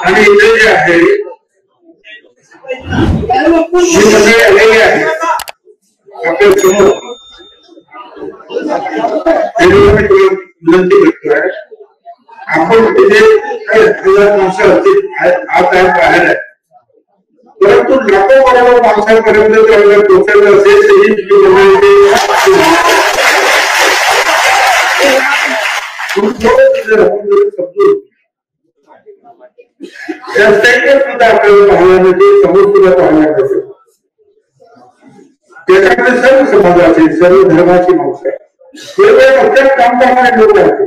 आणि इथे जे आहे मंडळी आलेली आहे आपल्या समोर विनंती करतोय आपण तिथे 1000 माणसं आत बाहेर आहे परंतु लाखो करोडो माणसांपर्यंत जर पोहोचायचं असेल सुद्धा आपल्याला पाहण्यामध्ये समोर सुद्धा पाहण्यात असेल त्याच्यामध्ये सर्व समाजाचे सर्व धर्माची माणसं वेगवेगळ्या पक्षात काम करणारे लोक आहेत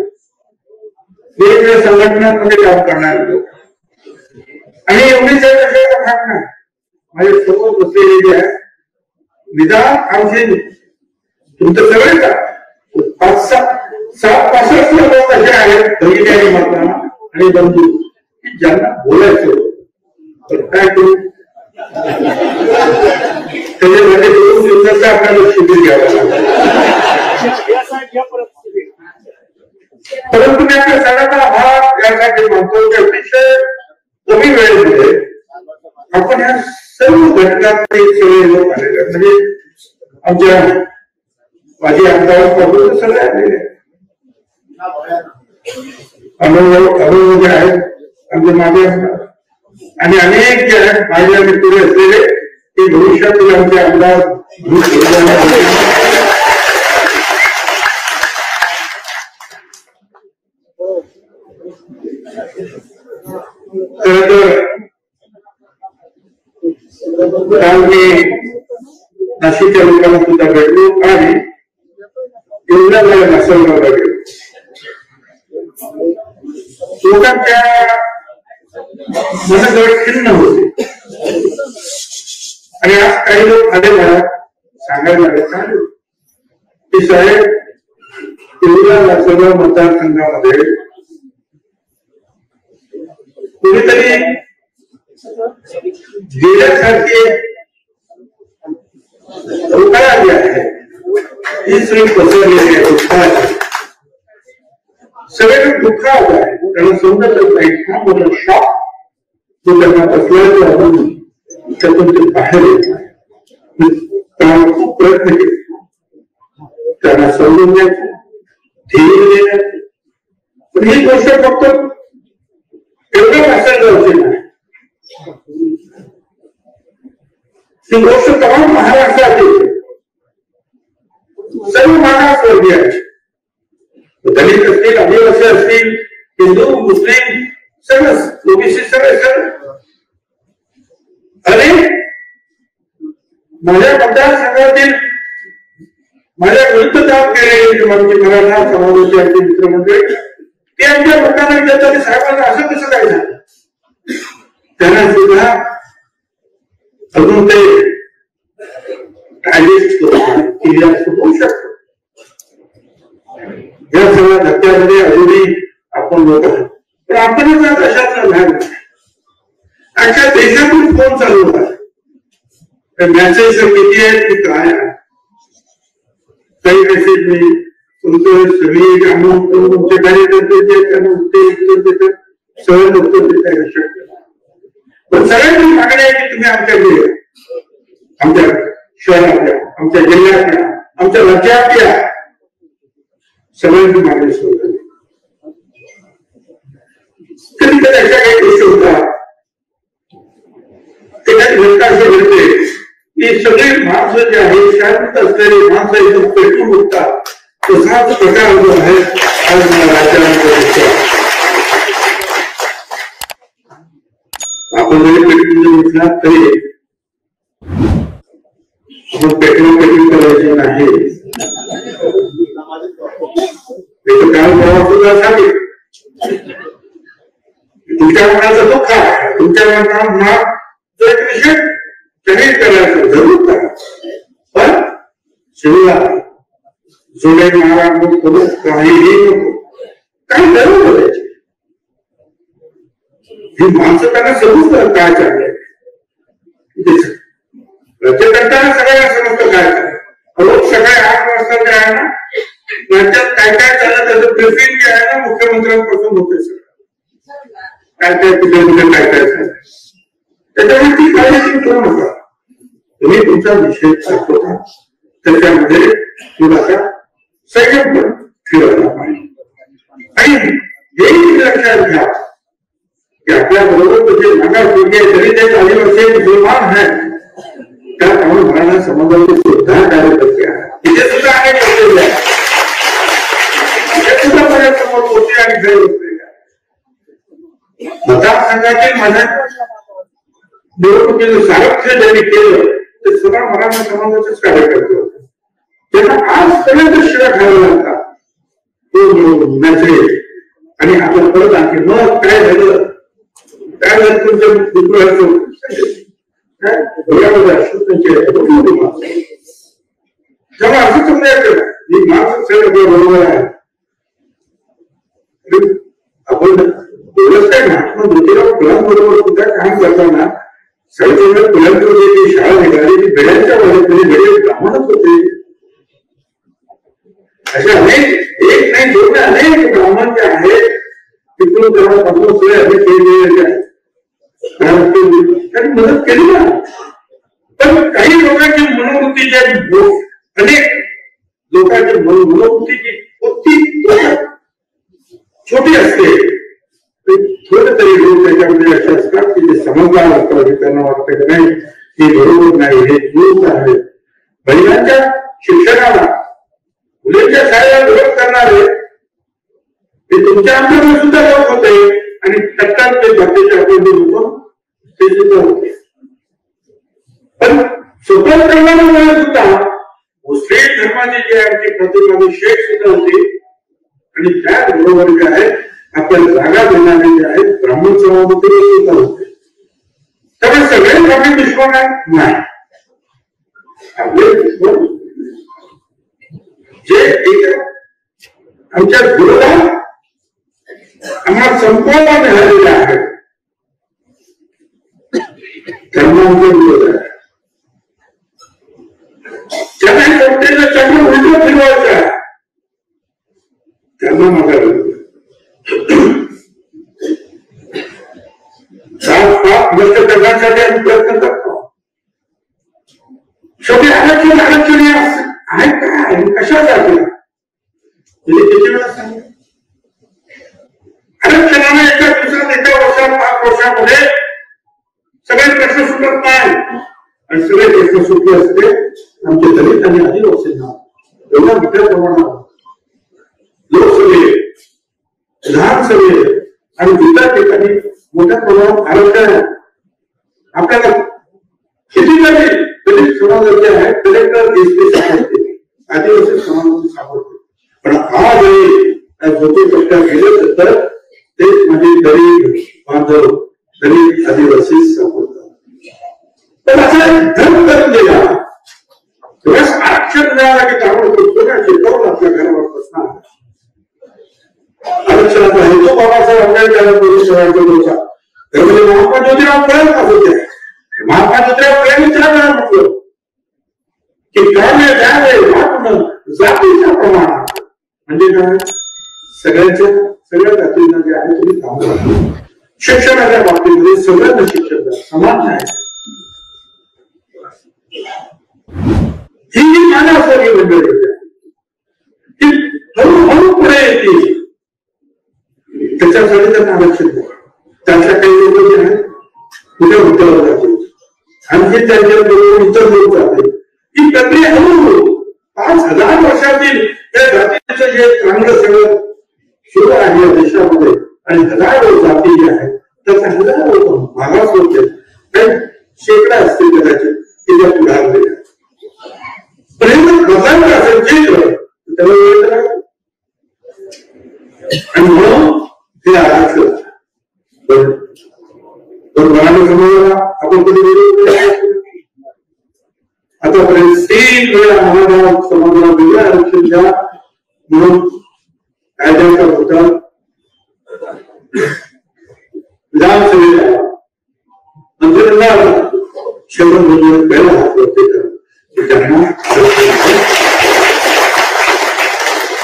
वेगवेगळ्या संघटनांमध्ये काम करणारे लोक आणि एवढी सगळं भाग नाही माझ्या समोर बसलेले जे आहे निदान आमचे तुमचं सगळे का 5-7 लोक असे आहेत धैर्य आणि माताना आणि बंधू ज्यांना बोलायचं तर काय करू त्याच्यामध्ये 2 दिवसाचं आपल्याला शिबिर घ्यावं लागतं परंतु मी आपल्या सगळ्यांना भाग यासाठी म्हणतो की अतिशय कमी वेळेमध्ये आपण ह्या सर्व घटकांमध्ये सगळे लोक आलेले म्हणजे आमच्या माझी आमदार सगळे आलेले अनुभव जे आहेत आमचे माझे असणार आणि अनेक जे आहेत माझ्या मित्र असलेले ते भविष्यातील आमचे आमदार मी नाशिकच्या लोकांना सुद्धा भेटलो आणि इंद्राला नासलगावला गेलो लोकांच्या मनाजवळ खिन्न होते आणि आज काही लोक आले मला सांगायला लागले की साहेब इंद्रा नासलगाव मतदारसंघामध्ये कुणीतरी गेल्यासारखे उपाय आली आहे ही श्री पसरलेली आहे दुःखाची सगळे दुःखात आहे त्यांना समजतच नाही हा मोठा शॉक जो त्यांना बसल्याचा आपण त्यातून ते बाहेर येत नाही खूप प्रयत्न केले त्यांना समजून द्यायचं धैर्य देण्याचं पण ही गोष्ट फक्त एवढं भाषण जायची नाही ही गोष्ट तमाम महाराष्ट्रातील सर्व मागासवर्गीय आहेत दलित असतील आदिवासी असतील हिंदू मुस्लिम सगळंच ओबीसी सगळे आणि माझ्या मतदारसंघातील माझ्या विरुद्ध काम केलेले मराठा समाजाचे आमचे मित्रमंडळी ते आमच्या लोकांना विचारतात साहेबांना असं कसं काय झालं त्यांना सुद्धा अजून ते डायजेस्ट होऊ शकतो या सगळ्या धक्क्यामध्ये अजूनही आपण लोक आहोत पण आपणच आज अशातला भाग अख्ख्या देशातून फोन चालू होता मॅसेज किती आहेत की काय आहे काही मेसेज नाही तुमचं सगळी कामं तुमचे कार्यकर्ते जे त्यांना उत्तर सहज उत्तर देता शक्य पण सगळ्यांची मागणी आहे की तुम्ही आमच्याकडे आमच्या शहरातल्या आमच्या जिल्ह्यातल्या आमच्या राज्यातल्या सगळ्यांची मागणी सुरू झाली कधी कधी अशा काही गोष्टी होतात एखादी घटना असं घडते की सगळी माणसं जे आहे शांत असलेली माणसं एकदम पेटून उठतात तसाच प्रकार जो आहे आज राज्यामध्ये आपण जरी पेटून उठला तरी आपण पेटून करायचे नाही तुमच्या मनाचं दुःख आहे तुमच्या मनात जो एक विषय जाहीर करायचं जरूर करा पण शिवला जुने महाराज करू काहीही नको काही जरूर करायचे ही माणसं त्यांना समजतं काय चाललंय राज्यकर्त्यांना सगळ्यांना समजतं काय चाललंय रोज सकाळी 8 वाजता जे आहे ना राज्यात काय काय चाललं त्याचं ब्रिफिंग जे आहे ना मुख्यमंत्री मित्रांपासून होते सगळं, काय काय कुठे काय काय त्याच्यामुळे ती काळजी करू नका. तुम्ही तुमचा विषय दाखवता त्याच्यामध्ये थोडासा संयम ठेवला पाहिजे. आणि हेही लक्षात घ्या की आपल्या बरोबर जे मागासवर्गीय जरी ते आदिवासी मुसलमान आहेत, त्याप्रमाणे मराठा समाजाचे सुद्धा कार्यकर्ते आहेत, तिथे सुद्धा अनेक बसलेले आहेत, तिथे सुद्धा माझ्यासमोर होते आणि घरी बसलेले आहेत. मतदारसंघातील माझ्या निवडणुकीचं सारथ्य ज्यांनी केलं ते सगळं मराठा समाजाचेच कार्यकर्ते होते. त्यांना आजपर्यंत शिव्या खायला लागतात आणि आपण परत आणखी मग काय झालं, काय झालं तुमच्या मित्राचं काय तेव्हा असं समजायचं ही माणसं बरोबर आहे. आपण बोलत काय ना, आपण ज्योतिराव फुलांबरोबर सुद्धा काम करताना सगळ्या फुलांबरोबर जी शाळा निघाली ती बेड्यांच्या वाड्यामध्ये बेडे ब्राह्मणच होते. अशा अनेक एक नाही दोन अनेक ब्राह्मण जे आहेत तिथून तेव्हापासून सगळे अनेक केलेले आहेत, त्यांनी मदत केली ना. पण काही लोकांची मनोवृत्ती ज्या अनेक लोकांची मनोवृत्तीची छोटी असते, थोडे तरी लोक त्याच्यामध्ये असे असतात की जे समजदार असतात, की त्यांना वाटतं की नाही हे बरोबर नाही, हे चूक आहे. महिलांच्या शिक्षणाला मुलींच्या शाळेला विरोध करणारे ते तुमच्या आमच्याकडे सुद्धा लोक होते आणि टक्कात ते भारतीय लोक ते सुद्धा होते. पण स्वतंत्रपणामुळे सुद्धा मुस्लिम धर्माची जी आमची प्रतिमा शेख सुद्धा होती आणि त्याच बरोबर जे आहे आपल्याला जागा देणारे जे आहेत ब्राह्मण समाजामध्ये सुद्धा होते. त्यामुळे सगळे ब्राह्मण दुश्मन आहेत नाही, आपले दुश्मन जे आमच्या विरोधात आम्हाला संपूर्ण मिळालेले आहेत धर्मांचा विरोध आहे. ज्यांना कोणत्याचं चक्र उलट फिरवायचं आहे त्यांना माझा विरोध. नष्ट करण्यासाठी आम्ही प्रयत्न करतो. शेवटी आरक्षण आहे काय, कशासाठी किती वेळा सांग. आरक्षणाने एका दिवसात एका वर्षात 5 वर्षामध्ये सगळे प्रश्न सुटत नाही आणि सगळे प्रश्न सुटले असते आमचे दलित आणि आदिवासींना एवढ्या मोठ्या प्रमाणात लोकसभेत, विधानसभेत आणि इतर ठिकाणी मोठ्या प्रमाणात आरक्षण आहे. आपल्याला कितीतरी दलित समाजाचे आहेत, कलेक्टर एसपी सापडते, आदिवासी समाजाचे सापडते, पण आजही छोटे पट्ट्यात गेले तर तेच म्हणजे गरीब बांधव दलित आदिवासी सापडतात. पण असा धर्म करून गेला तेव्हाच आरक्षण मिळाला की ताबडतोब शिकवून आपल्या घरावर बसणार. आरक्षणाचा हेतू बाबासाहेब आंबेडकर होता. त्यामध्ये महात्मा ज्योतिराव फुले होते. महात्मा ज्योतिराव फुले विचारणार म्हटलं की कार्य द्यावे वाटणं जातीच्या प्रमाणात, म्हणजे काय सगळ्या जातींना जे आहे तुम्ही काम करता. शिक्षणाच्या बाबतीमध्ये सगळ्यांना शिक्षण द्या, समान आहे. ही जी मानवसर्गी मंडळी ती हळूहळू पुढे येतील, त्याच्यासाठी त्यांना आरक्षण द्या. त्यातल्या काही लोक जे आहेत कुठे उद्यावर जातील, आणखी त्यांच्याबरोबर इतर लोक जातील. ही प्रक्रिया हळूहळू 5000 वर्षातील त्या जातीचं जे चांगलं सगळं सुरू आहे या देशामध्ये आणि हजारो जाती जे आहेत त्याचा हजारो मागास होते, शेकडा असतील कदाचित की त्या पुढे प्रेम बदललं असेल चित्र त्याला वेळ लागेल. आणि म्हणून हे आरक्षण मराठी समाजाला आपण कधी विरोध केला. आतापर्यंत 3 वेळा मराठा समाजाला वेगळं आरक्षण द्या म्हणून कायद्याचा होता. विधानसभेला मंत्रिमंडळाला 100 पहिला हात वरती त्यांना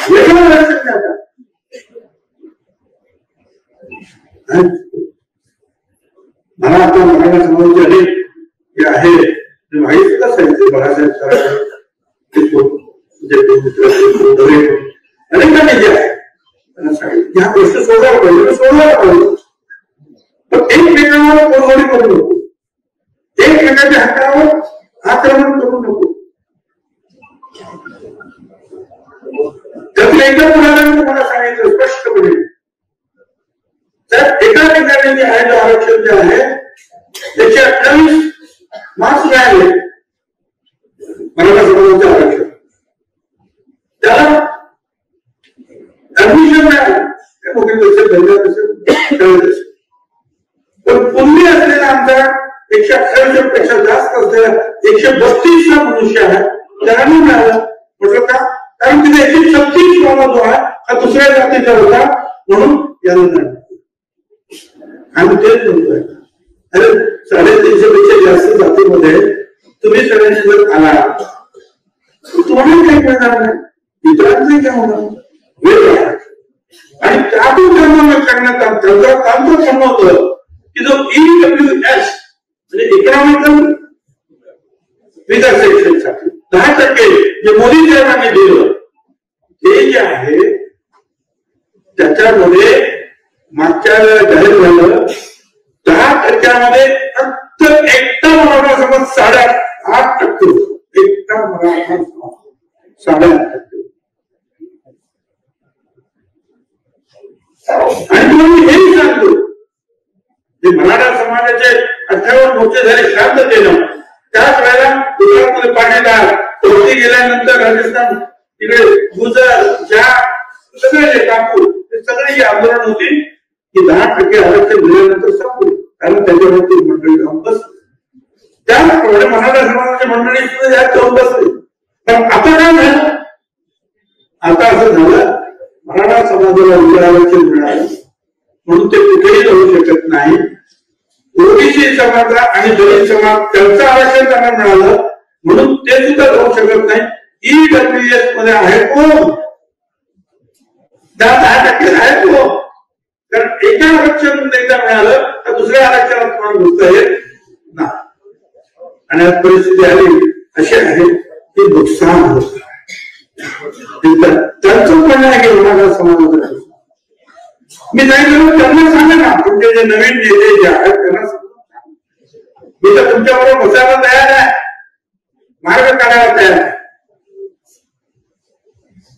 वेगळं आरक्षण द्या. मला आता मराठा समाजाचे अनेक जे आहे ते माहीत असायचे. बाळासाहेब अनेकांनी जे आहे त्यांना सांगितलं हा प्रश्न सोडवायला पाहिजे, सोडवायला पाहिजे. पण एकमेकांवर कोडवडी करू नको, एकमेकांच्या हक्कावर आक्रमण करू नको. त्यातलं एकच उदाहरण तुम्हाला सांगितलं स्पष्टपणे. तर एका ठिकाणी जे आहे जे आरक्षण जे आहे त्याचे 28 मार्क्स मिळाले मराठा समाजाचे आरक्षण, त्याला ऍडमिशन मिळालं. पण पूर्वी असलेला आमचा 128 पेक्षा जास्त असलेला 132 मनुष्य आहे त्याला नाही मिळालं. म्हटलं का? कारण तिथे 136 वाला जो आहे हा दुसऱ्या जातीचा होता म्हणून याला नाही. आम्ही तेच म्हणतोय, अरे 350 पेक्षा जास्त जातीमध्ये तुम्ही सगळ्यांनी जर आला तुम्हाला काही मिळणार नाही, इतरांचं काय होणार वेळ आहे. आणि त्यातून त्यांना करण्यात त्यांचं म्हणणं होतं की जो EWS म्हणजे इकॉनॉमिकल विकास सेक्शनसाठी 10% जे मोदी साहेबांनी दिलं ते जे आहे त्याच्यामध्ये मागच्या जाहीर झालं 10% फक्त एकटा मराठा समाज 8.5%, एकटा मराठा समाज 8.5%. आणि तुम्ही हेही सांगतो जे मराठा समाजाचे 58 मोर्चे झाले शांततेनं, त्याच वेळेला गुजरातमध्ये पाणीदार वरती गेल्यानंतर राजस्थान तिकडे गुजर ज्या सगळे जे कापूर ते सगळे जी आंदोलन होती की 10% आरक्षण दिल्यानंतर संपली, कारण त्याच्यावरती मंडळी जाऊन बसली. त्याचप्रमाणे मराठा समाजाची मंडळी सुद्धा यात जाऊन बसली. पण आता काय झालं? आता असं झालं मराठा समाजाला उच्च आरक्षण मिळालं म्हणून ते कुठेही जाऊ शकत नाही. ओबीसी समाज आणि दलित समाज त्यांचं आरक्षण त्यांना मिळालं म्हणून ते सुद्धा जाऊ शकत नाही. EWS मध्ये आहे कोण? त्या 10% आहे कोण? कारण एका आरक्षण एकदा मिळालं तर दुसऱ्या आरक्षणात तुम्हाला घुसता येत नाही. आणि आज परिस्थिती आली अशी आहे की नुकसान होत आहे. त्यांचं म्हणणं आहे की मराठा समाजाचं मी सांगितलं त्यांना सांगा ना, तुमचे जे नवीन नेते जे आहेत त्यांना मी तर तुमच्याबरोबर बसायला तयार आहे, मार्ग काढायला तयार आहे.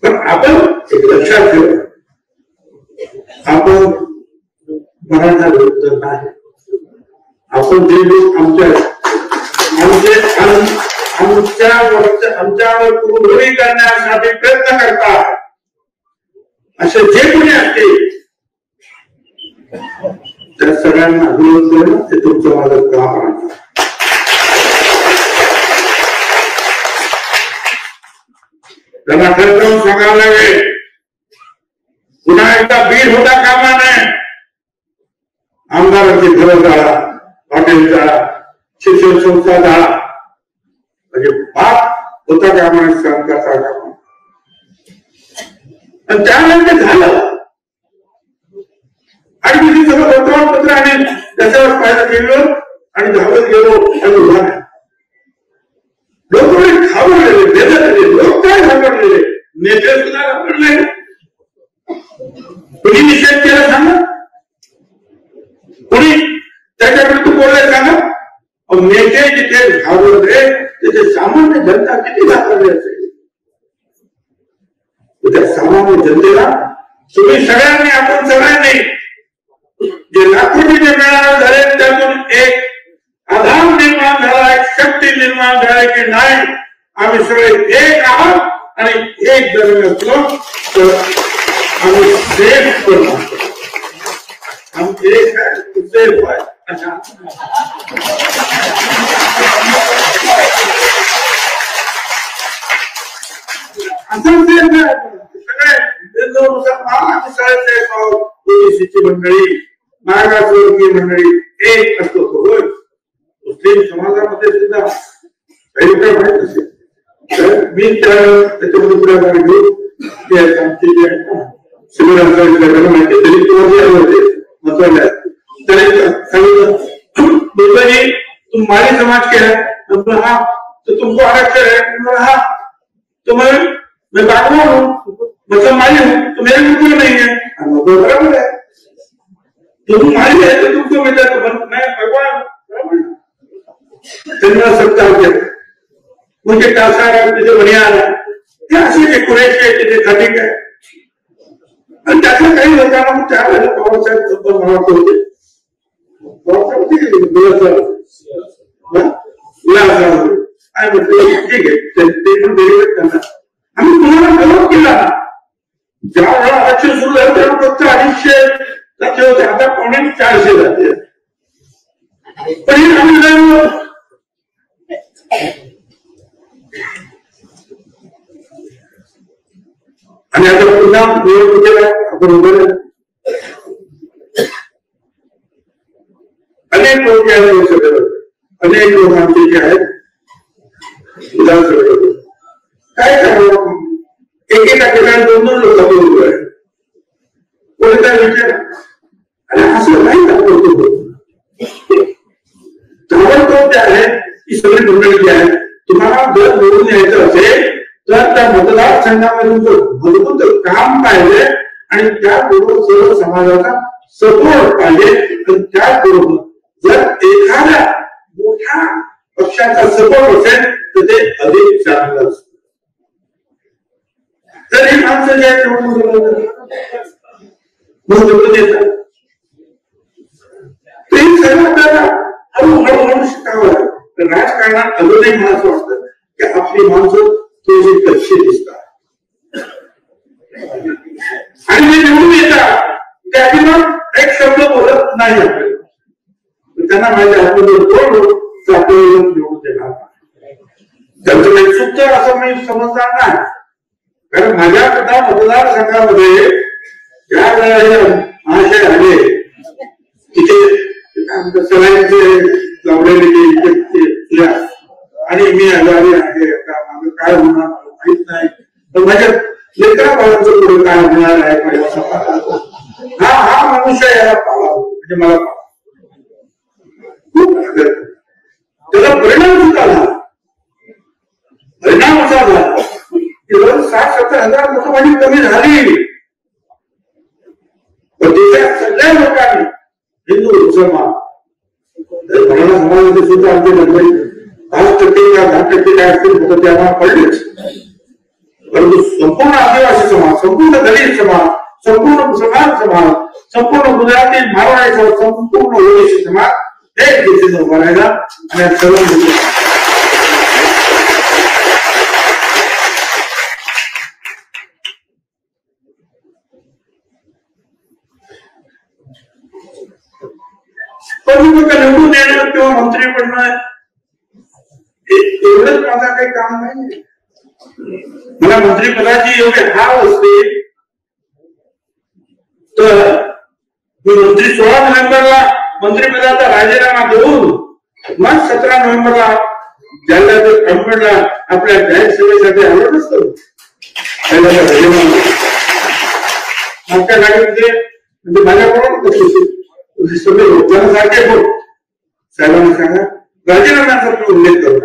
पण आपण एक लक्षात ठेवा, आपण मराठा विरुद्ध नाही. आपण जे लोक आमच्यावर कुरघोडी करण्यासाठी प्रयत्न करतात असे जे कोणी असतील त्या सगळ्यांना विरोध करणं हे तुमचं माझं काम आहे. त्यांना ठरवून सांगावं लागेल, पुन्हा एकदा बीड होता कामा नये. आमदारांची घरं जाळा, हॉटेल जाळा, शिक्षण संस्था जाळा, म्हणजे बाप होता कामा नये, संघाचा कामा. आणि त्यानंतर झालं आणि मी सगळं वर्तमानपत्र आणि त्याच्यावर पाहिलं गेलो आणि धावत गेलो आणि उभा नाही. लोक घाबरलेले, बेदरलेले, लोक काय घाबरलेले, नेते सुद्धा घाबरले. कुणी निषेध केला सांगा, कुणी त्याच्याकडे बोलले सांगा. नेते जिथे घाबरले त्याचे सामान्य जनता किती घाबरली असेल. त्या सामान्य जनतेला तुम्ही सगळ्यांनी, आपण सगळ्यांनी जे लाखोटी जे मिळाले झाले त्यातून एक आधार निर्माण झाला, एक शक्ती निर्माण झाली की नाही आम्ही सगळे एक आहोत आणि एक जर नसलो तर आम्ही सेफ करतो. आम्ही एक आहे, सेफ आहे. असं सेफ आहे. सगळे शाळेतले ओबीसीची मंडळी, मागासवर्गीय मंडळी एक असतो. होय, मुस्लिम समाजामध्ये सुद्धा काही काय माहित असेल तर मी त्याच्यामध्ये पुढाकार घेऊन आमचे जे शिबिरांचा माहिती दलित होते बसवल्या त्याने सांगितलं जी तुम माली समाज के है, हाँ तो तुमको आरक्षण है, हाँ तो मैं बागवान हूँ, मतलब माली हूँ, तो मेरे को क्यों नहीं है? बराबर है, तुम माली है तो तुमको मिला, तो मैं भगवान त्यांना सत्ता होते म्हणजे टासारा तिथे बनिया आला हे असे जे कुरेशी आहे तिथे खाली काय आणि त्यातलं काही लोकांना मग त्यावेळेला पवारसाहेब म्हणत होते ठीक आहे ते पण बेनिफिट करणार आम्ही तुम्हाला विरोध केला ज्या वेळा आरक्षण सुरू झालं तेव्हा फक्त 250 जाते होते आता 450 जाते पण हे आम्ही आणि आता पुन्हा निवडणुकीला आपण उभं अनेक लोक या लोकसभेवर अनेक लोक आमचे जे आहेत विधानसभेवर काय करावं एकेका ठिकाणी 2-2 लोक उभे आहेत कोणी काय विचार आणि असं नाही दाखवतो ताबडतोब जे आहे ही सगळी मंडळी जी आहे तुम्हाला जर निवडून यायचं असेल तर त्या मतदारसंघामध्ये मजबूत काम पाहिजे आणि त्याबरोबर सर्व समाजाचा सपोर्ट पाहिजे आणि त्याबरोबर जर एखाद्या मोठ्या पक्षाचा सपोर्ट असेल तर ते अधिक चांगलं असतं तर ही माणसं जे आहेत निवडून येतात ते सगळं आपल्याला हळूहळू शिकावं लागतं राजकारणात अजूनही मला असं वाटतं की आपली माणसं थोडीशी कच्ची दिसतात आणि जे निवडून येतात ते अजिबात एक शब्द बोलत नाही आपल्याला त्यांना माझ्या हातमध्ये बोललो तर आपल्याला निवडून देणार त्यांचं काही चुकतं असं मी समजणार नाही कारण माझ्या सुद्धा मतदारसंघामध्ये ज्या वेळेला महाशय आले तिथे सगळ्यांचे लावलेले आणि मी आजारी आहे आता माझं काय होणार माहित नाही तर माझ्या लेकरा बाळांचं पुढे काय होणार आहे हा मनुष्य याला पाळा म्हणजे मला त्याचा परिणाम सुद्धा झाला परिणाम असा झाला की 60-70 हजार लोक माझी कमी झाली पण देशात सगळ्या लोकांनी हिंदू मुसलमान मराठा समाजामध्ये सुद्धा आमचे मंडळी 5% का 10% काय असतील होतं ते आम्हाला पडलेच परंतु संपूर्ण आदिवासी समाज संपूर्ण दलित समाज संपूर्ण मुसलमान समाज संपूर्ण गुजराती मारवाडी समाज संपूर्ण ओबीसी समाज एक दिशेने उभा राहिला आणि सर्व निवडून येणं किंवा मंत्री बनणं एवढंच माझा काही काम नाही मला मंत्रिपदाची एवढे हाव असते तर मी मंत्री 16 नोव्हेंबरला मंत्रिपदाचा राजीनामा देऊन मग 17 नोव्हेंबरला जालन्याच्या कॉन्व्हेंटला आपल्या जाहीर सभेसाठी आलो नसतो आपल्या गाडीमध्ये म्हणजे माझ्याकडून सगळे लोकांना सारखे बोल साहेबांना सांगा राजीनाम्याचा उल्लेख करू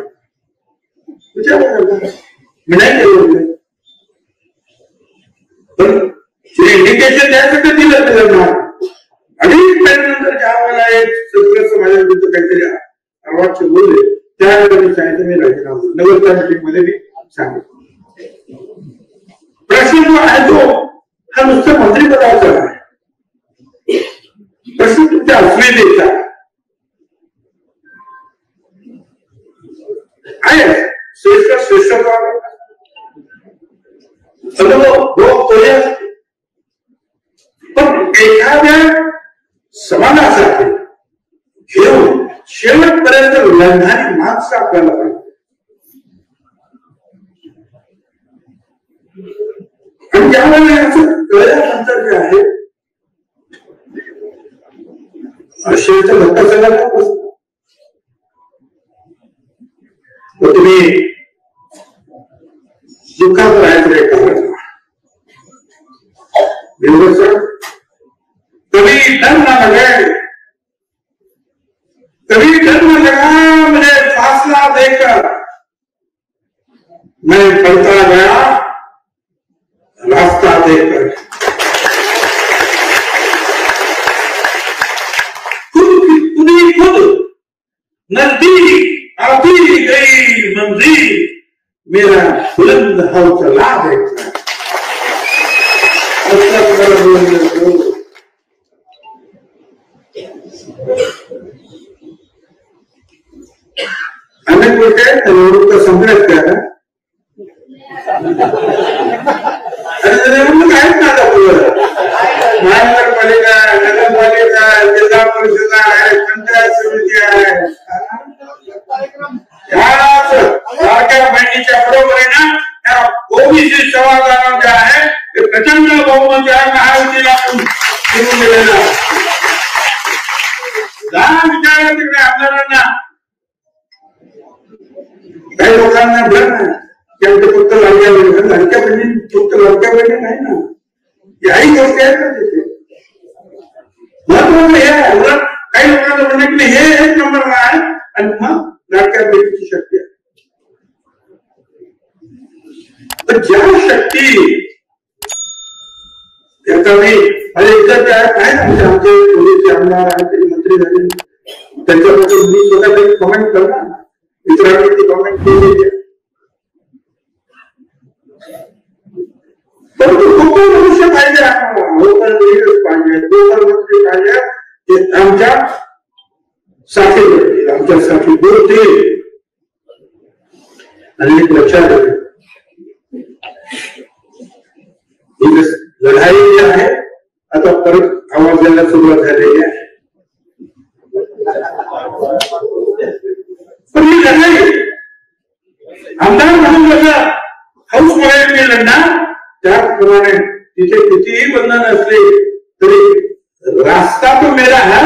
मी नाही केलं पण इंडिकेशन त्यासाठी दिलं जाणार आणि त्यानंतर ज्या वेळेला एक सदस्य समाजा विरुद्ध काहीतरी अवाच्य बोलले त्यावेळेला मी सांगितलं मी राजीनामा नगरच्या मीटिंग मध्ये मी सांगितलं प्रश्न जो आहे तो हा नुसतं मंत्रिपदाचा आहे प्रश्न तुमच्या अस्मितेचा आहे श्रेष्ठत्व पण एखाद्या समाजासाठी घेऊन शेवटपर्यंत लढणारी माणसं आपल्याला पाहिजे आणि ज्यावेळेला असं कळल्यानंतर जे आहे शेवटच्या धक्का सगळ्यात तुम्ही दुःखात राहायचं कारण कमी कभी डर न लगे, कभी डर न लगा मुझे फासला देकर, मैं बढ़ता गया रास्ता देकर। खुद नजदीक आती गई मंजिल, मेरा बुलंद हौसला देखकर। अनेक गोष्टी आहेत निवडणूक संपल्यात त्या निवडणूक आहेत ना आता पुढं महानगरपालिका, नगरपालिका, जिल्हा परिषद आहे, पंचायत समिती आहे. लाडक्या बहिणीच्या बरोबरीनं त्या ओबीसी सभागृहात जे आहे ते प्रचंड बहुमत आहे महायुतीला निवडून दिलेलं. लहान विचार तिकडे आमदारांना काही लोकांना भर नाही की आमचे फक्त लाडक्या बहिणी, लाडक्या बहिणी फक्त लाडक्या बहिणी नाही ना, याही गोष्टी आहेत ना तिथे. महत्वाचं हे आहे, काही लोकांचं म्हणणं की हे एक नंबरला आहे आणि मग लाडक्या बहिणीची शक्ती आहे. तर ज्या शक्ती त्याचा मी इतर काय आमचे पोलीस आमदार आणि मंत्री झाले त्यांच्याबद्दल मी स्वतः काही कमेंट करणार, इतरांनी ती कमेंट केली. परंतु लोकल मनुष्य पाहिजे, लोकल लीडर्स पाहिजे, लोकल मंत्री पाहिजे, ते आमच्या साठी भेटतील, आमच्यासाठी बोलतील. आणि एक लक्षात येईल लढाई जी आहे आता परत आवाज द्यायला सुरुवात झालेली आहे. पण ही लढाई आमदार म्हणून कसं हाऊस मध्ये मी लढणार, त्याचप्रमाणे तिथे कितीही बंधन असले तरी रास्ता तो मेरा है.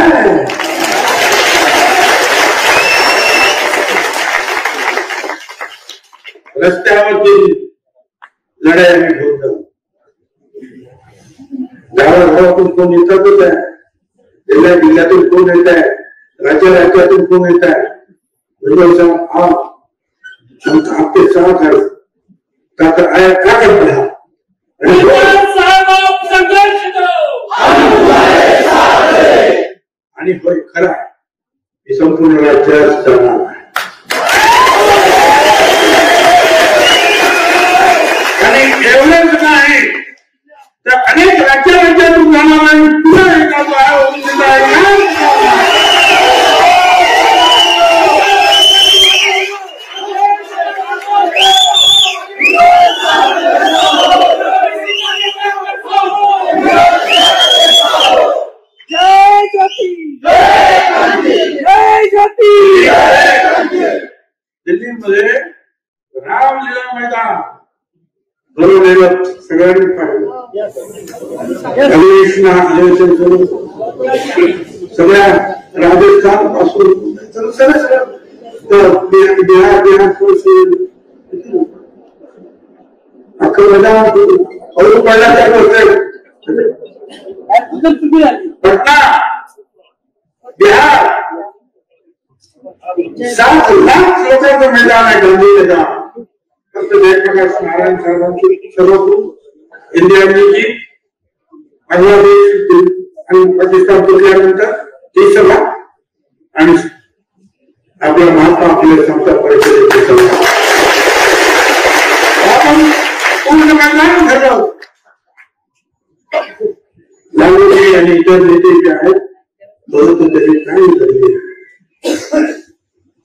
रस्त्यावरती लढाई आम्ही घेऊन जाऊ. गावागावातून कोण येतातच आहे, जिल्ह्या जिल्ह्यातून कोण येत आहे, राज्यातून कोण येत आहे. आपके साथ है क्या कर पड़ा आणि होय खरा हे संपूर्ण राज्यात जाणार आहे. आणि एवढंच नाही तर अनेक राज्यातून जाणार आहे. पुन्हा एका दिल्लीमध्ये रामलीला मैदान भरवलेलं सगळ्यांनी पाहिलं. अधिवेशन सुरू सगळ्या राजस्थान पासून सगळं बिहार अख्खं मैदान पहिला काय करतोय पटना बिहार 7 लाख लोकांचं मैदान आहे गांधी मैदान. फक्त जयप्रकाश नारायण साहेबांची सर्व इंडिया बांगलादेश आणि पाकिस्तान तुटल्यानंतर ती सभा आणि आपल्या महात्मा फुले समता परिषदेची सभा आपण पूर्ण मैदान ठरवलं. लालूजी आणि इतर नेते जे आहेत परंतु त्यांनी काही झाले.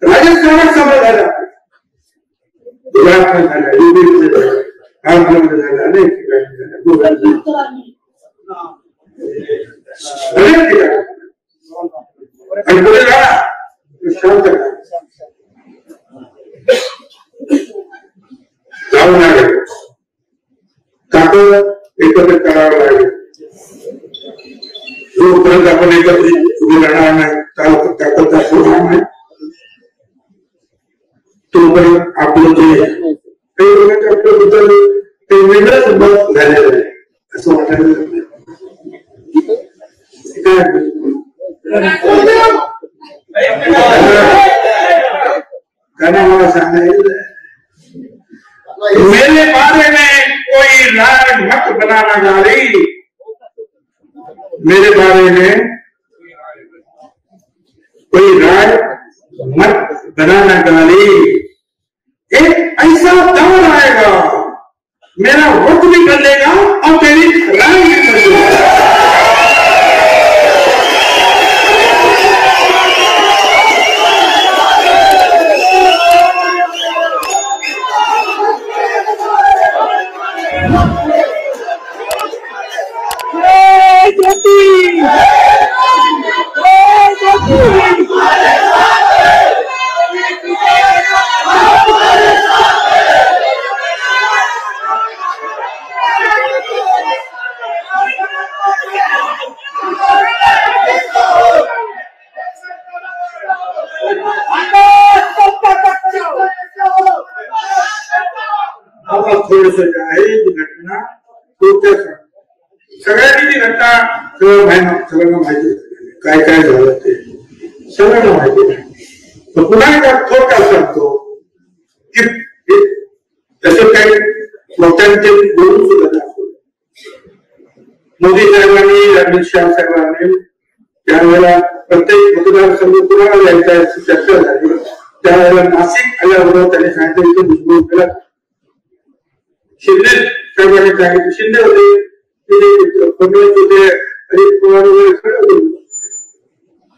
राजस्थानात सभा झाला, गुजरातमध्ये झाला, युपीमध्ये झाला, झारखंडमध्ये झाला, अनेक ठिकाणी झाला, अनेक ठिकाणी आणि पुढे झाला शांत जाऊन लागेल ताकद एकत्रित करावं लागेल. जोपर्यंत आपण एकत्रित उभे राहणार नाही ताकद दाखवणार नाही तोपर्यंत आपलं जे काही लोकांच्या आपल्याबद्दल ते वेगळंच मत झालेलं आहे असं वाटायला. गाना वाला सांगा मेरे बारे में कोई राय मत बनाना गाली, मेरे बारे में कोई राय मत बनाना गाली, एक ऐसा दौर आएगा मेरा वक्त भी कर लेगा और तेरी राय भी कर लेगा। थोडस आहे घटना सगळ्यांनी ती घटना सगळ्यांना माहिती काय काय झालं ते सगळ्यांना माहिती नाही। पुन्हा एकदा थोडक्यात सांगतो की त्याचं काही लोकांचे बोलून सुद्धा दाखवलं। मोदी साहेबांनी अमित शहा साहेबांनी त्यावेळेला प्रत्येक मतदारसंघ कुणाला द्यायचा याची चर्चा झाली। त्यावेळेला नाशिक आल्याबरोबर त्यांनी सांगितलं इथे भुजबळ केला। शिंदे साहेबांनी सांगितलं, शिंदे होते फडणवीस होते अजित पवार वगैरे सगळे होते,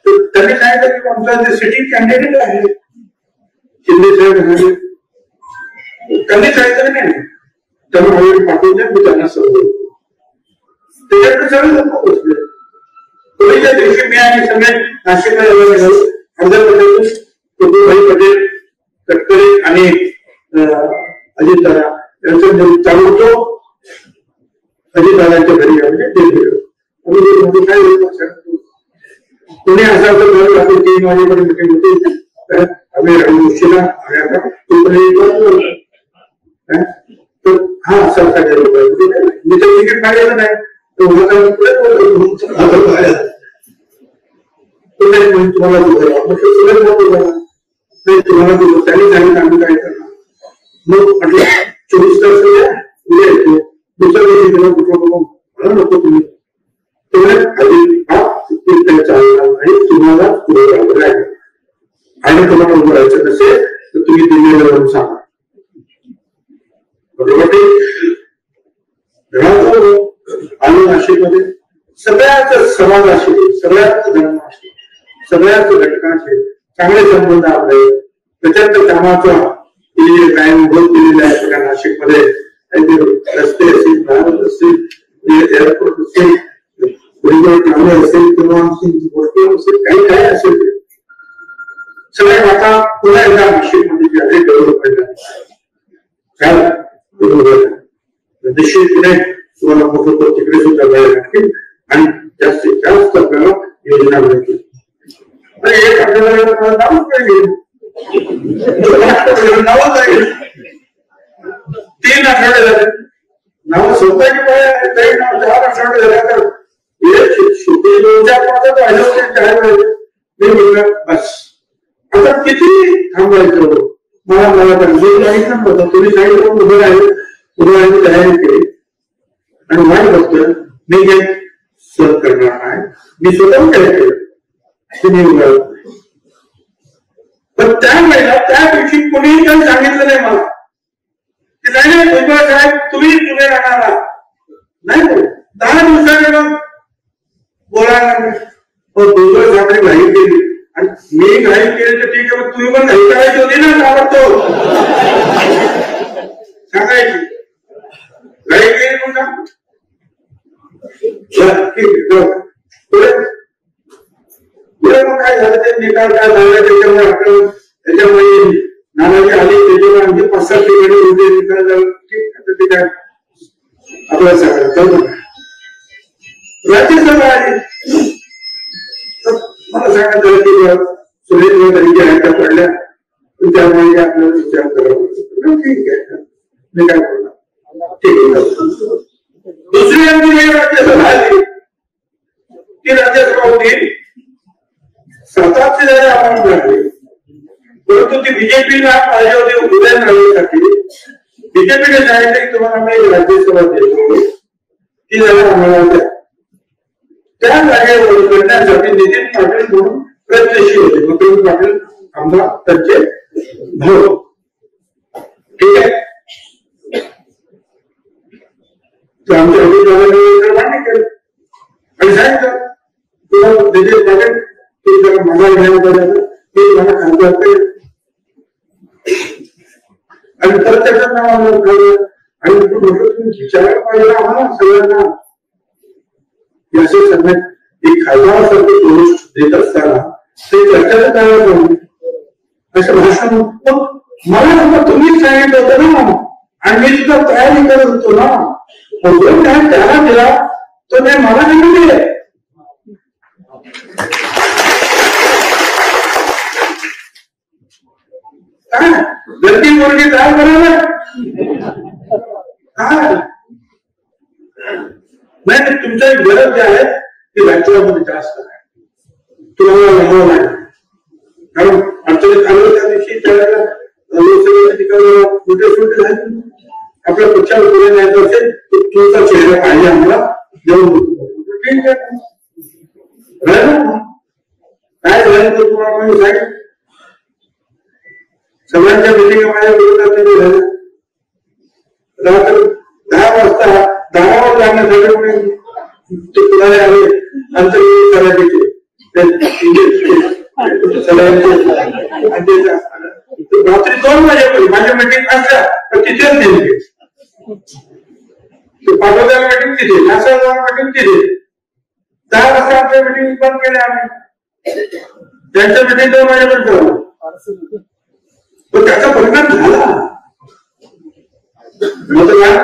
तर त्यांनी सांगितलं की आमचा जे सिटिंग कॅन्डिडेट आहे शिंदे साहेब म्हणाले, त्यांनी सांगितलं नाही त्यांना हवेत पाठवून द्या, मी त्यांना समजवतो। त्याच्याकडे सगळे लोक बसले। होळीच्या दिवशी मी आणि सगळे नाशिकला गेलो। आंध्रप्रदेश प्रफुल्लभाई पटेल, तटकरे आणि अजितदादा यांचं चालू होतो। अजितदादांच्या घरी म्हणजे ते काय कोणी असा तर 3 वाजेपर्यंत मीटिंग होती, तर आम्ही गोष्टीला हा सरकार मी तर तिकीट काढलेलं नाही, तुम्हाला तुम्हाला त्यांनी सांगितलं आम्ही काय करणार। मग म्हटलं 24 तास उद्या येतो, दुसऱ्या दिवशी त्याला कुठं नको तुम्ही चालणार नाही, तुम्हाला पुढे राहावं लागेल आणि तुम्हाला उभं राहायचं नसेल तर तुम्ही दिल्लीला जाऊन सांगा। बरोबर आलो नाशिकमध्ये सगळ्याच समाज असेल, सगळ्याच धर्म असेल, सगळ्याच घटकांचे चांगले संबंध आपले। त्याच्यात कामाचा कायम बोध केलेला आहे सगळ्या नाशिकमध्ये। रस्ते असतील, भारत असतील, एअरपोर्ट असेल, कामे असेल किंवा गोष्टी असेल, काही काय असेल ते सगळे आता पुन्हा एकदा नाशिकमध्ये डेव्हलप पाहिजे निश्चितपणे तुम्हाला मोठं तिकडे सुद्धा जायला लागतील आणि जास्तीत जास्त आपल्याला योजना मिळतील। एक आपल्याला नावच पाहिजे, नावच आहे 3 आठवडे झाले, नाव स्वतःची काही नाव 4 आठवडे झाले, तर मी बोललं बस आता किती थांबायचं। मला सांगितलं नव्हतं, तुम्ही सांगितलं उभं राहिलं तयारी केली आणि वाट बघतोय मी काही सहन करणार नाही, मी स्वतः काय केलं पण त्यावेळेला त्या दिवशी कोणीही काही सांगितलं नाही मला की नाही भुजबळ साहेब तुम्ही पुढे राहणार नाही। 10 दिवसाने मग बोलायला भुजबळ साहेबांनी घाई केली आणि मी घाई केली तर ठीक आहे, तुम्ही पण घाई करायची होती ना, आवडतो सांगायची घाई केली म्हणून मग काय झालं ते निकाल काय झाला त्याच्यामुळे आपलं त्याच्यामुळे नानाजी आली त्याच्यामुळे आमचे 5-7 ठिकाणी उद्या निकाल झाला ठीक आता ते काय आपलं सगळं राज्यसभा आली मला सांगा झालं की सुरेश तरीके हॅका पडल्या त्यामुळे आपल्याला विचार करावा ठीक आहे मी काय बोलणार ठीक आहे। दुसरी आमची राज्यसभा आली ती राज्यसभा होती, 700 जरी अमाऊंट मिळाली, परंतु ती बीजेपीला पाहिजे होती उदयन राहण्यासाठी. बीजेपीने सांगितलं की तुम्हाला मी राज्यसभा देतो, ती जागा आम्हाला द्या. त्या जागेवर करण्यासाठी नितीन पाटील म्हणून प्रयत्नशील होते. नितीन पाटील आमदार त्यांचे भाऊ. ठीक आहे, आमच्या उमेदवारांनी मान्य केलं आणि सांगितलं तुला नितीन पाटील तू जरा मला घ्यायला पाहिजे, ते मला खासदार केलं आणि परत त्याचं नाव आम्हाला कळलं. आणि म्हटलं तुम्ही विचारायला पाहिजे आम्हाला सगळ्यांना. असं सांगण्यात एक खासदारासारखे पोस्ट देत असताना ते चर्चेचं काय असं भाषण मला सुद्धा तुम्हीच सांगितलं होतं ना, आणि मी सुद्धा तयारी करत होतो ना. जो काय त्याला दिला तो नाही मला नाही दिले. काय गलती मुलगी काय बरोबर काय नाही. तुमच्या गरज जी आहे ती राज्यामध्ये जास्त आहे, तुम्हाला लागावं लागेल. कारण अडचणीत आलं त्या दिवशी त्यावेळेला लोकसभेच्या ठिकाणी मोठे सुटे झाले. आपल्या पक्षाला पुढे न्यायचं असेल तर तुमचा चेहरा पाहिजे आम्हाला देऊन. ठीक आहे, काय झालं तर तुम्हाला मी सांगेन. सगळ्यांच्या मिटिंग माझ्या विरोधात झाल्या. रात्री 10 वाजता दारावर जाण्यासाठी ते पुढारी आले आंतरराष्ट्रीय सराटीचे रात्री 2 वाजेपर्यंत माझ्या मिटिंग असल्या तर तिथेच नेमके पाठवल्याला मिटिंग तिथे, नासाला मिटिंग तिथे. 10 वाजता आपल्या मिटिंग बंद केल्या आम्ही. त्यांच्या मिटिंग 2 वाजेपर्यंत झालं. पण त्याचा परिणाम झाला. मतदान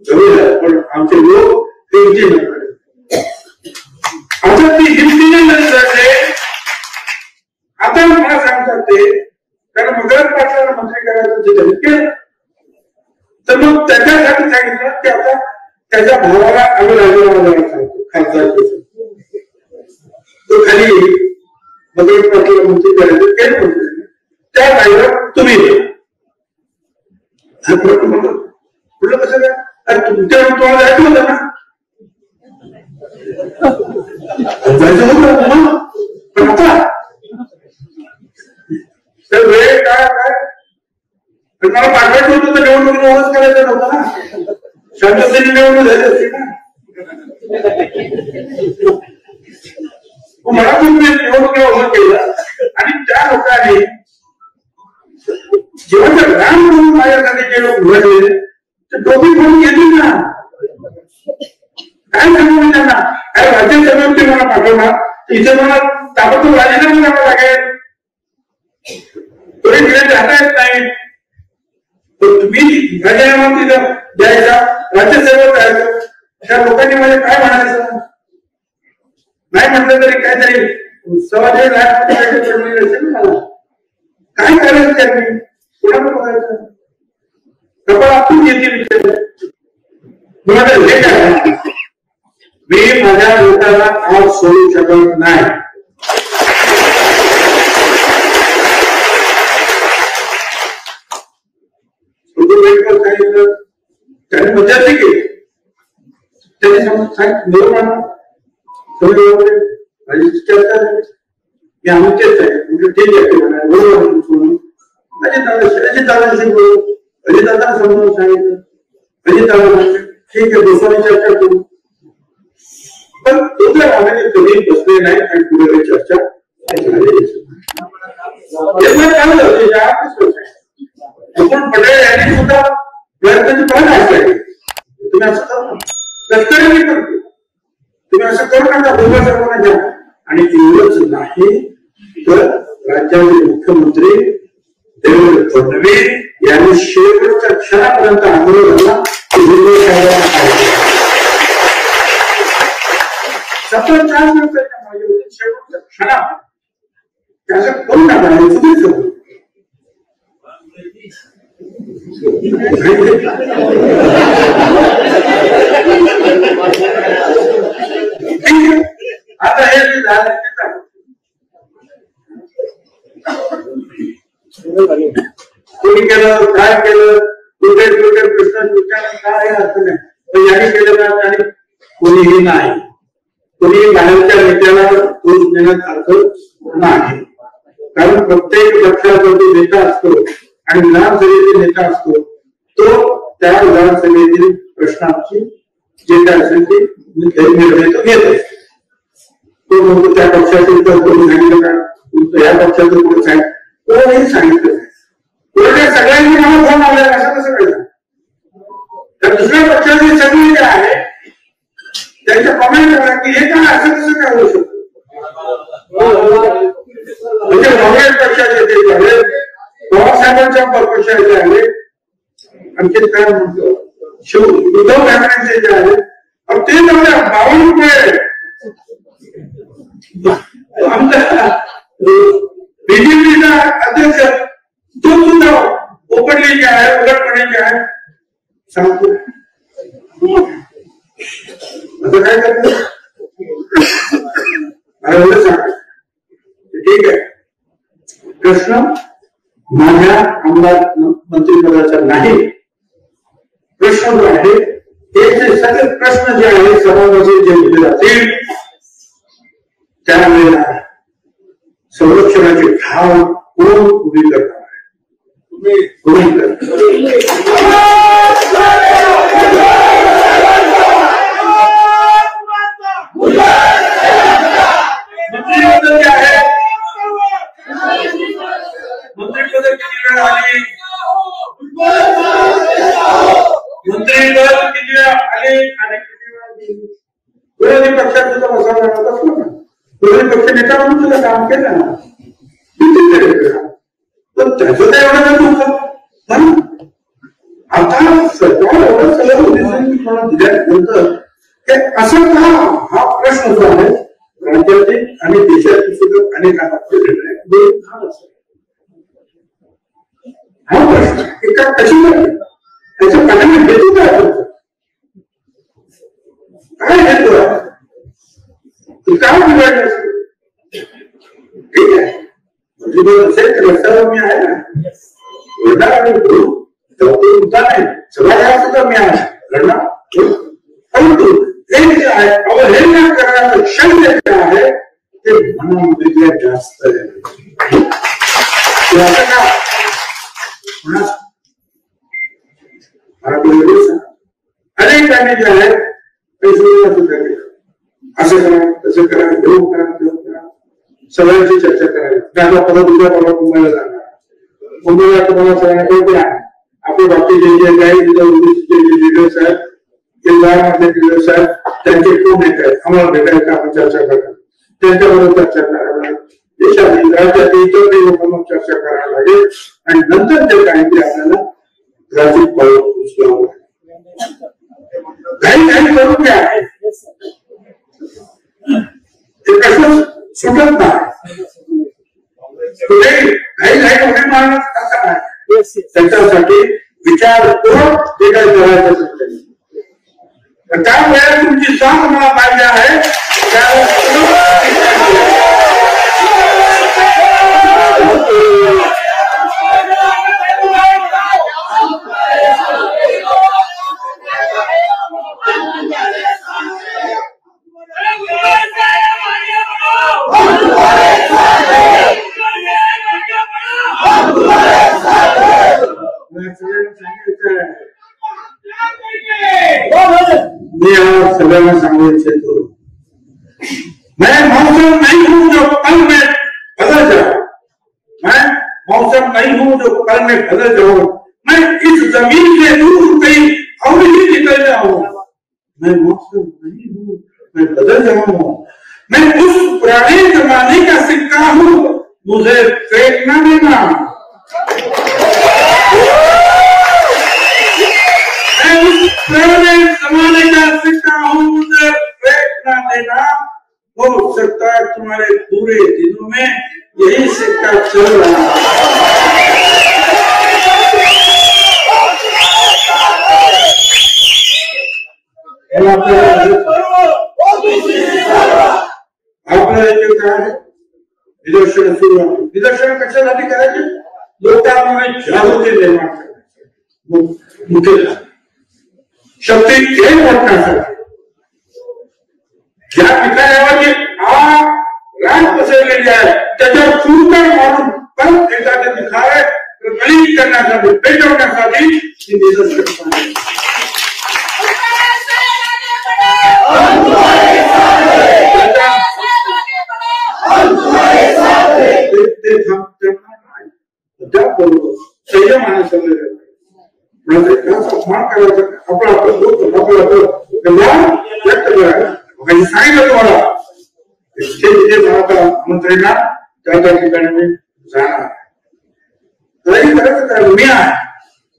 कमी झालं, पण आमचे लोक त्यांची आता ती हिमतीने नसते. आता मला सांगतात ते कारण मगरच पाटलाला मंत्री करायचं जे केलं, तर मग त्याच्यासाठी सांगितलं की आता त्याच्या भावाला आम्ही राजीनामा द्यायला सांगतो खासदार. तो खाली मगरच पाटलाला मंत्री करायचं केलं मंत्री, त्या जागेवर तुम्ही कुठलं कसं काय. अरे तुमच्या तुम्हाला जायचं होतं ना, जायचं होतं पण आता तर वेळ काय काय मला पाठवायचं होतं तर निवडणूक ओळख करायचं नव्हतं ना. शांततेने निवडणूक झाली असते ना. मला तुम्ही निवडणुकीला ओळख केलं आणि त्या लोकांनी जेव्हा त्या ग्राम म्हणून माझ्यासाठी जे लोक उघडले तर टोपी म्हणून घेतली ना. काय सांगू मी त्यांना, काय राज्यसभेवरती मला पाठवणार इथे मला ताबडतोब राजीनामा द्यावा लागेल. तोही तिथे जाता येत नाही. तुम्ही राजीनामा तिथं द्यायचा, राज्यसभेवर जायचं. त्या लोकांनी मला काय म्हणायचं, नाही म्हटलं तरी काहीतरी 1.25 लाख असेल ना. काय करायचं त्यांनी, कुणाला बघायचं, कपाळ आपण येतील विचार. तुम्हाला हे काय मी माझ्या लोकांना आज सोडू शकत नाही. सांगितलं त्याने मध्यस्थी केली. त्यांनी सांगितलं चर्चा झाली. मी आमचेच आहे म्हणजे ठीक आहे बरोबर सोडून अजितदादाशी बोलू. अजितदादा समजून सांगितलं. अजितदादा ठीक आहे दुसरी चर्चा करू. पण दुसऱ्या भागाने कधी बसले नाही आणि पुढे चर्चा आपण पटेल यांनी सुद्धा प्रयत्नाची पाहिजे आहे. तुम्ही असं करू तस्करी करतो, तुम्ही असं करू नका. बोलवा सर्वांना द्या. आणि एवढंच नाही तर राज्याचे मुख्यमंत्री देवेंद्र फडणवीस यांनी शेवटच्या क्षणापर्यंत आंदोलनाला सतत 4 दिवसाच्या मागे होते. शेवटच्या क्षणात त्याचं करू नका चुकीचं. आता हे जे झालं कोणी केलं काय केलं कुठे कुठे प्रश्न विचार काय असं नाही पण याने केलं ना आणि कोणीही नाही कोणी बाहेरच्या नेत्याला दोष देण्यात अर्थ नाही कारण प्रत्येक पक्षाचा जो नेता असतो आणि विधानसभेतील नेता असतो तो त्या विधानसभेतील प्रश्नांची जे काय असेल ते निर्णय तो घेत असतो तो म्हणतो त्या पक्षातील तर कोणी सांगितलं का तुमचं या पक्षाचं कोणी सांगितलं कोणीही सांगितलं नाही कोणत्या सगळ्यांनी मला फोन आले असं कसं कळलं तर दुसऱ्या पक्षाचे सगळे जे आहे त्यांच्या कमेंट करा की हे काय असं कसं काय होऊ शकतं म्हणजे काँग्रेस पक्षाचे ते झाले पवारसाहेबांच्या पक्षाचे आले आणखी काय म्हणतो उद्धव ठाकरेंचे जे आहे ते म्हणजे 52 रुपये आमचा बीजेपीचा अध्यक्ष तो सुद्धा ओपनली जे आहे उलटपणे जे आहे सांगतो असं काय करतो मला एवढं सांगायचं ठीक आहे प्रश्न माझ्या आमदार मंत्रिपदाचा नाही प्रश्न जो आहे हे जे सगळे प्रश्न जे आहे समाजाचे जे उभे जातील त्यावेळेला संरक्षणाचे भाव कोण उभी करणार आहे कोणी मंत्रिपद जे आहे मंत्रिपद किती वेळ आली मंत्रिपद किती आले आणि किती वेळा विरोधी पक्षात सुद्धा बसवला असतो ना विरोधी पक्ष नेता म्हणून सुद्धा काम केलं ना पण त्याचं काय एवढं नव्हतं आता सरकार एवढं सगळं दिल्यानंतर असं का हा प्रश्न जो आहे राज्यातील आणि देशातील सुद्धा अनेकांना हा प्रश्न एका कशी त्याच्या पाठीने हेतू काय काय हेतू आहे काय बिघडलं ठीक आहे असेल तर रस्त्यावर मी आहे ना लढणार मुद्दा नाही सभागृहात सुद्धा मी आहे लढणार परंतु हे जे आहे अवहेलना करण्याचं शक्य जे आहे ते मनामध्ये जास्त आहे अनेकांनी जे आहे असं करा तसं करा घेऊन करा सगळ्यांची चर्चा करावी त्याला परत उद्या परवा मुंबईला जाणार मुंबईला तुम्हाला सगळ्यांना कळते आहे आपले बाकी जे काही लिडर्स आहेत जिल्ह्यामधले लिडर्स आहेत त्यांचे कोण येत आहेत आम्हाला भेटायचं आपण चर्चा करणार त्यांच्याबरोबर चर्चा करायला देशातील राज्यातील इतर लोकांना चर्चा करायला लागेल आणि नंतर जे काही ते आपल्याला राज्यात उचलावं काही करून घ्या ते कसं सुटत नाही काही मारणार असं नाही त्याच्यासाठी विचार करून जे काही करायचं त्यावेळेला तुमची साथ मला पाहिजे आहे सगळ्यांना सांगू इच्छितो मैं मौसम नहीं हूं जो कल में बदल जाऊं मैं मौसम नहीं हूं जो कल में बदल जाऊं मैं इस जमीन से दूर कहीं और ही निकल जाऊं मैं मौसम नहीं हूं मैं बदल जाऊं मैं उस पुराने जमाने का सिक्का हूं मुझे फेंकना देना मैं उस पुराने जमाने का सिक्का हूं मुझे फेंकना देना हो सकता है तुम्हारे पूरे दिनों में यही सिक्का चल रहा है काय आहे, निदर्शन सुरू आहे. निदर्शन कशासाठी करायचे? लोकांमध्ये जागृती निर्माण करायची, मुख्य शक्ती एक वाटण्यासाठी. ज्या ठिकाणावर राग पसरलेली आहे त्याच्यावर चुरकार मारून परत एखाद्या दिखावे गलित करण्यासाठी, पेटवण्यासाठी ही निदर्शन त्याबरोबर संयमाने सगळे अपमान करायचा, आपलं आपलं दुःख आपलं आपलं कल्याण व्यक्त करायचं. सांगितलं तुम्हाला जिथे मला आमंत्रण त्या त्या ठिकाणी मी जाणार. तरी खरंच तर मी आहे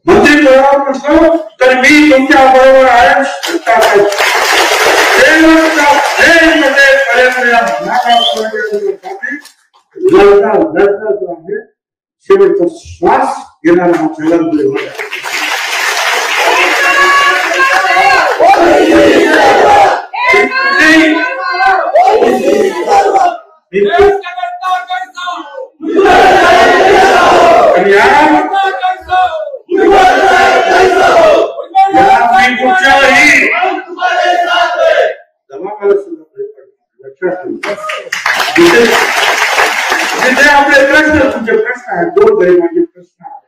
मंत्री बरोबर नसलो तर मी तुमच्या बरोबर आहे. शेवटचा श्वास घेणारा हा छगन जिथे आपले प्रश्न, तुमचे प्रश्न आहेत, दोन गरिबांचे प्रश्न आहेत,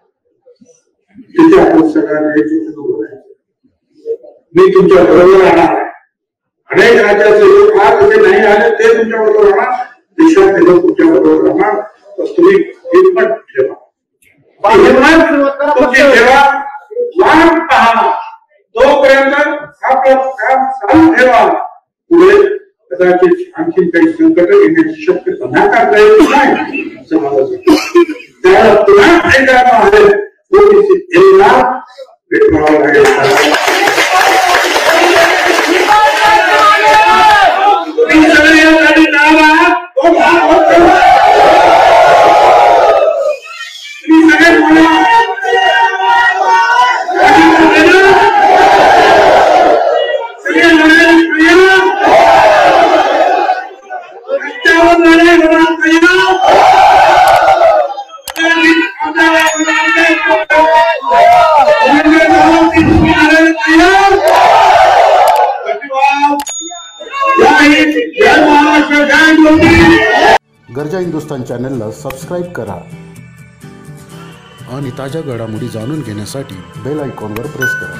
तिथे आपण सगळ्यांना एकजुट उभं राहायचं. मी तुमच्या बरोबर राहणार आहे. अनेक राज्याचे लोक आज जे नाही आले ते तुमच्या बरोबर राहणार, देशातले लोक तुमच्या बरोबर राहणार. तर तुम्ही हिंमत ठेवा, तुमची ठेवा, वाट पहा. तोपर्यंत आपलं काम चालू ठेवा. पुढे कदाचित आणखी काही संकट येण्याची शक्यता नाकारता येत नाही समाजासाठी. त्याला पुन्हा एकदा आहे थोडीशी ध्येयला भेटवावं लागेल. तुम्ही सगळे या गाडी लावा, तुम्ही सगळे बोला, गर्जा हिंदुस्तान चॅनलला सबस्क्राईब करा आणि ताज्या घडामोडी जाणून घेण्यासाठी बेल आयकॉनवर प्रेस करा.